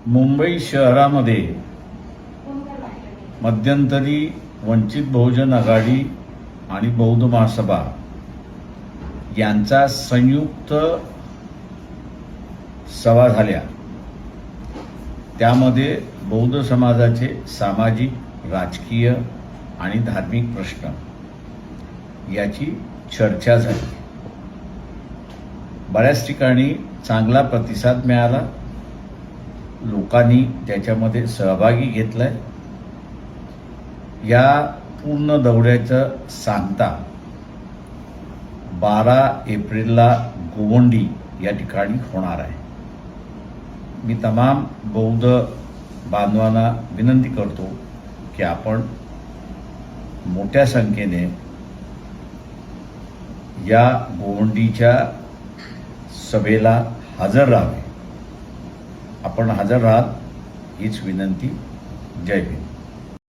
मुंबई शहरामध्ये मध्यंतरी वंचित बहुजन आघाडी आणि बौद्ध महासभा यांचा संयुक्त सभा झाल्या। त्यामध्ये बौद्ध समाजाचे सामाजिक, राजकीय आणि धार्मिक प्रश्न याची चर्चा झाली। बऱ्याच ठिकाणी चांगला प्रतिसाद मिळाला, लोकांनी त्याच्यामध्ये सहभागी घेतलाय। या पूर्ण दौऱ्याचं सांगता 12 एप्रिलला गोवंडी या ठिकाणी होणार आहे। मी तमाम बौद्ध बांधवांना विनंती करतो की आपण मोठ्या संख्येने या गोवंडीच्या सभेला हजर राहावे। आपण हजर राहाल हीच विनंती। जय हिंद।